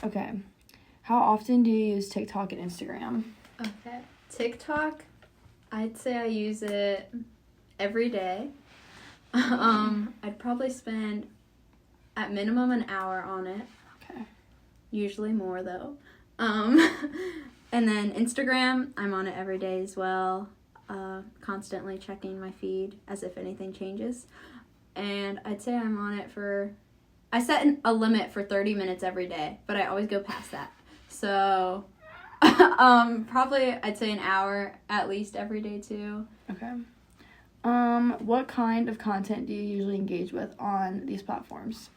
Okay. How often do you use TikTok and Instagram? Okay. TikTok, I'd say I use it every day. I'd probably spend at minimum an hour on it. Okay. Usually more though. And then Instagram, I'm on it every day as well. Constantly checking my feed as if anything changes. And I'd say I'm on it I set a limit for 30 minutes every day, but I always go past that. So, probably I'd say an hour at least every day too. Okay. What kind of content do you usually engage with on these platforms?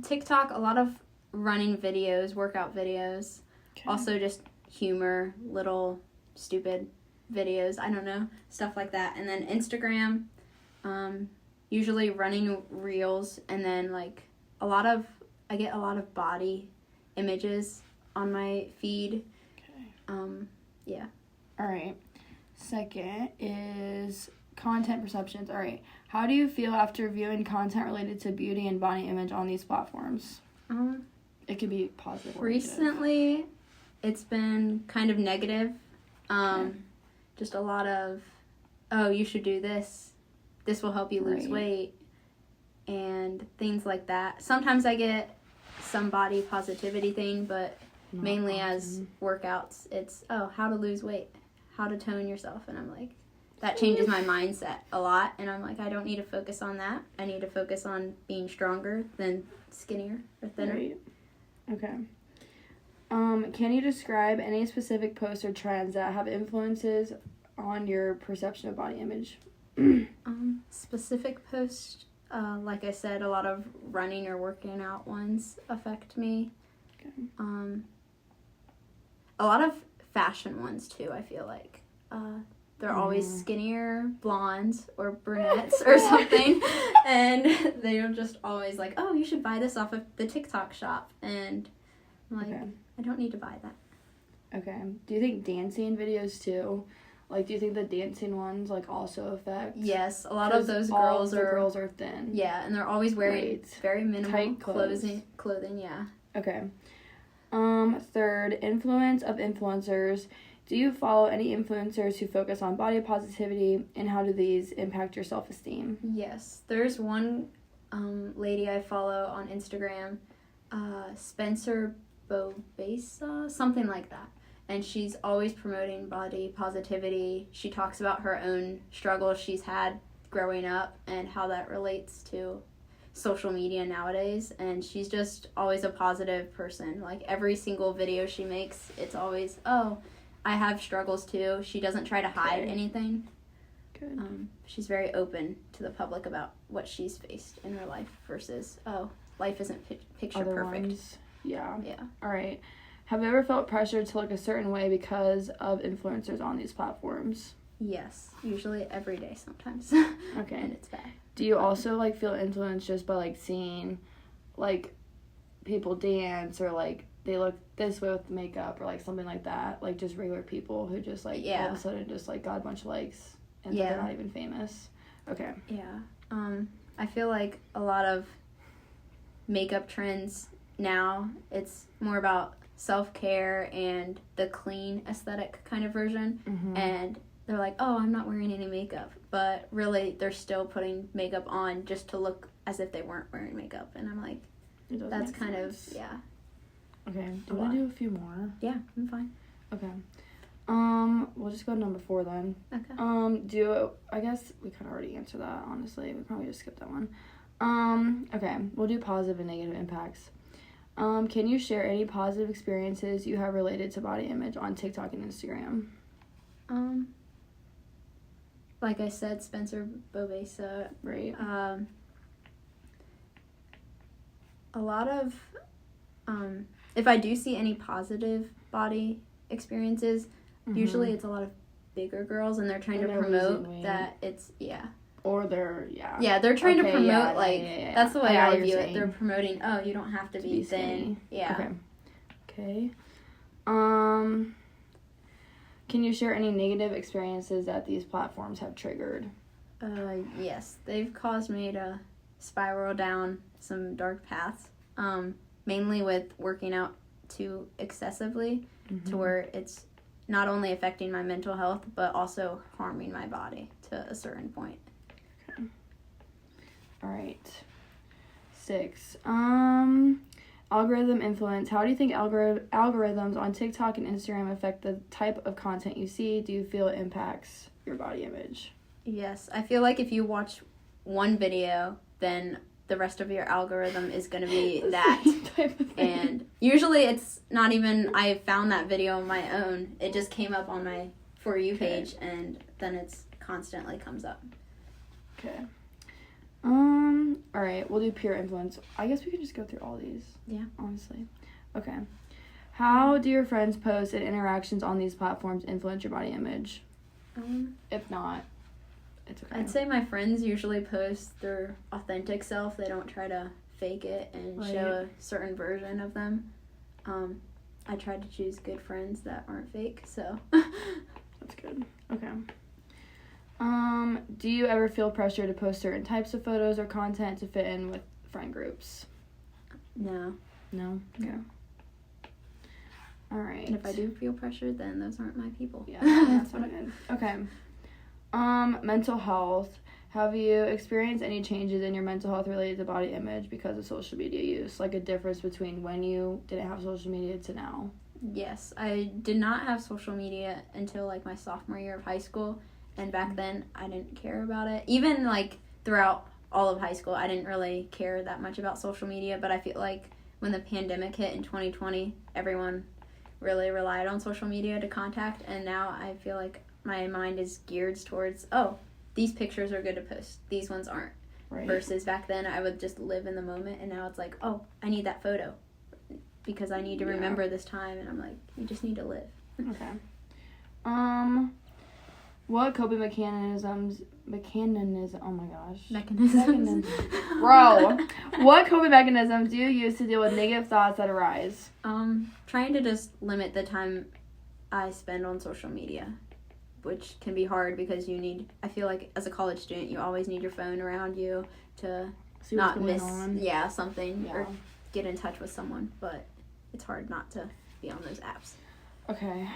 TikTok, a lot of running videos, workout videos. Okay. Also just humor, little stupid videos, I don't know, stuff like that. And then Instagram, usually running reels, and then like I get a lot of body images on my feed. Okay. Yeah. All right. Second is content perceptions. All right. How do you feel after viewing content related to beauty and body image on these platforms? It could be positive or negative. Recently, it's been kind of negative. Okay. Just a lot of, oh, you should do this. This will help you lose weight. And things like that. Sometimes I get some body positivity thing, but mainly as workouts, it's, how to lose weight, how to tone yourself. And I'm like, that changes my mindset a lot. And I'm like, I don't need to focus on that. I need to focus on being stronger than skinnier or thinner. Right. Okay. Can you describe any specific posts or trends that have influences on your perception of body image? Specific posts, like I said, a lot of running or working out ones affect me. Okay. A lot of fashion ones too, I feel like. They're always skinnier blondes or brunettes or something, and they're just always like, oh, you should buy this off of the TikTok shop, and I'm like, I don't need to buy that. Okay. Do you think dancing videos too? Like, do you think the dancing ones like also affect? Yes, a lot of those girls are thin. Yeah, and they're always wearing very minimal tight clothing. Yeah. Okay. Third, influence of influencers. Do you follow any influencers who focus on body positivity, and how do these impact your self-esteem? Yes, there's one lady I follow on Instagram, Spencer Bobesa, something like that. And she's always promoting body positivity. She talks about her own struggles she's had growing up and how that relates to social media nowadays. And she's just always a positive person. Like, every single video she makes, it's always, I have struggles too. She doesn't try to hide anything. Good. She's very open to the public about what she's faced in her life versus, life isn't picture Other perfect. Ones. Yeah. Yeah. All right. Have you ever felt pressured to look a certain way because of influencers on these platforms? Yes. Usually every day sometimes. Okay. And it's bad. Do you also, like, feel influenced just by, like, seeing, like, people dance or, like, they look this way with makeup or, like, something like that? Like, just regular people who just, like, all of a sudden just, like, got a bunch of likes and they're not even famous? Okay. Yeah. I feel like a lot of makeup trends now, it's more about self-care and the clean aesthetic kind of version. Mm-hmm. And they're like, I'm not wearing any makeup. But really, they're still putting makeup on just to look as if they weren't wearing makeup. And I'm like, that's kind of, Okay, do you want to do a few more? Yeah, I'm fine. Okay. We'll just go to number 4 then. Okay. I guess we kind of already answered that, honestly. We probably just skipped that one. Okay, we'll do positive and negative impacts. Can you share any positive experiences you have related to body image on TikTok and Instagram? Like I said, Spencer Bobesa. Right. A lot of, if I do see any positive body experiences, usually it's a lot of bigger girls, and they're trying to promote that it's, Or they're, Yeah, they're trying to promote, that's the way I view it. saying. They're promoting, you don't have to be thin. Yeah. Okay. Can you share any negative experiences that these platforms have triggered? Yes. They've caused me to spiral down some dark paths, mainly with working out too excessively to where it's not only affecting my mental health, but also harming my body to a certain point. Okay. All right. 6. Algorithm influence. How do you think algorithms on TikTok and Instagram affect the type of content you see? Do you feel it impacts your body image? Yes. I feel like if you watch one video, then the rest of your algorithm is going to be that. Type of thing. And usually it's not even, I found that video on my own. It just came up on my For You page, and then it's constantly comes up. Okay. All right, we'll do peer influence. I guess we could just go through all these. Yeah. Honestly. Okay. How do your friends' posts and interactions on these platforms influence your body image? If not, it's okay. I'd say my friends usually post their authentic self. They don't try to fake it and show a certain version of them. I try to choose good friends that aren't fake, so. That's good. Okay. Do you ever feel pressure to post certain types of photos or content to fit in with friend groups? No. No? Okay. All right. And if I do feel pressured, then those aren't my people. Yeah, that's fine. Okay. Mental health. Have you experienced any changes in your mental health related to body image because of social media use? Like a difference between when you didn't have social media to now? Yes. I did not have social media until like my sophomore year of high school. And back then, I didn't care about it. Even, like, throughout all of high school, I didn't really care that much about social media. But I feel like when the pandemic hit in 2020, everyone really relied on social media to contact. And now I feel like my mind is geared towards, oh, these pictures are good to post. These ones aren't. Right. Versus back then, I would just live in the moment. And now it's like, oh, I need that photo because I need to remember this time. And I'm like, you just need to live. Okay. What coping mechanisms, oh my gosh. Mechanisms. Bro, what coping mechanisms do you use to deal with negative thoughts that arise? Trying to just limit the time I spend on social media, which can be hard because I feel like as a college student, you always need your phone around you to not miss something or get in touch with someone, but it's hard not to be on those apps. Okay.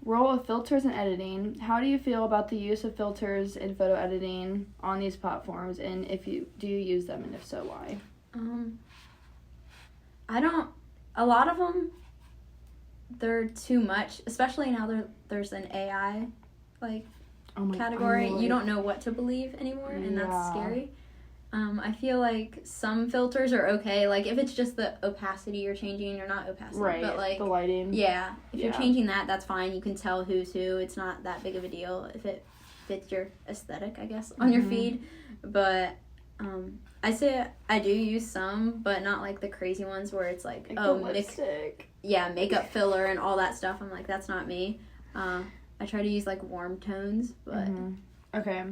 Role of filters and editing. How do you feel about the use of filters in photo editing on these platforms, and do you use them, and if so, why? I don't. A lot of them, they're too much. Especially now there's an AI category. You don't know what to believe anymore, and that's scary. I feel like some filters are okay. Like, if it's just the opacity you're changing, you're not opacity. Right, but like the lighting. Yeah, if you're changing that, that's fine. You can tell who's who. It's not that big of a deal if it fits your aesthetic, I guess, on your feed. But I say I do use some, but not like the crazy ones where it's like lipstick. Makeup filler and all that stuff. I'm like, that's not me. I try to use like warm tones, but okay.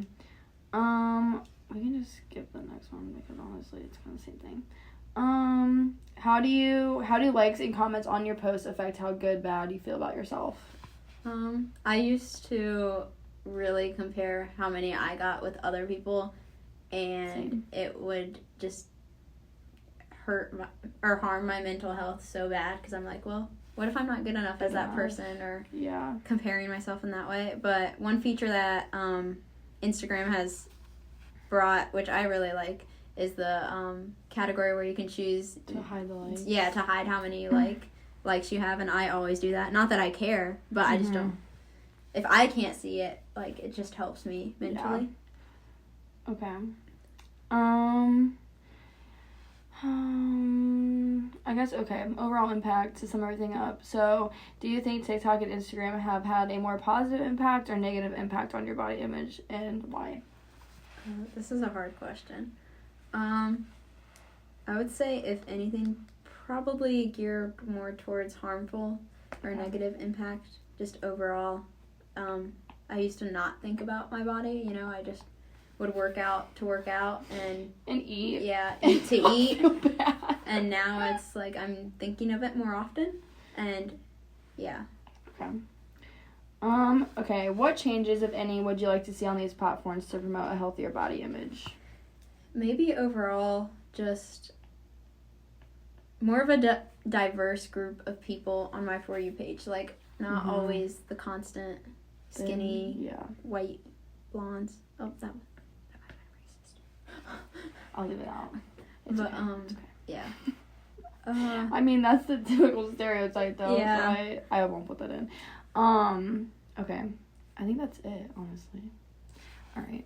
We can just skip the next one because honestly it's kind of the same thing. How do likes and comments on your posts affect how good, bad you feel about yourself? I used to really compare how many I got with other people, and it would just hurt or harm my mental health so bad because I'm like, well, what if I'm not good enough as that person, or comparing myself in that way. But one feature that Instagram has brought, which I really like, is the category where you can choose to hide the likes. Yeah, to hide how many likes you have, and I always do that. Not that I care, but I just don't. If I can't see it, like, it just helps me mentally. Yeah. Okay. I guess, overall impact to sum everything up. So, do you think TikTok and Instagram have had a more positive impact or negative impact on your body image, and why? This is a hard question. I would say, if anything, probably geared more towards harmful or negative impact, just overall. I used to not think about my body, I just would work out and eat. Yeah, eat to eat. And now it's like I'm thinking of it more often, and yeah. Okay, what changes, if any, would you like to see on these platforms to promote a healthier body image? Maybe overall just more of a diverse group of people on my For You page. Like, not always the constant skinny, white blondes. Oh, that might be racist. I'll leave it out. Yeah. I mean, that's the typical stereotype, though, right? I won't put that in. Okay. I think that's it, honestly. All right.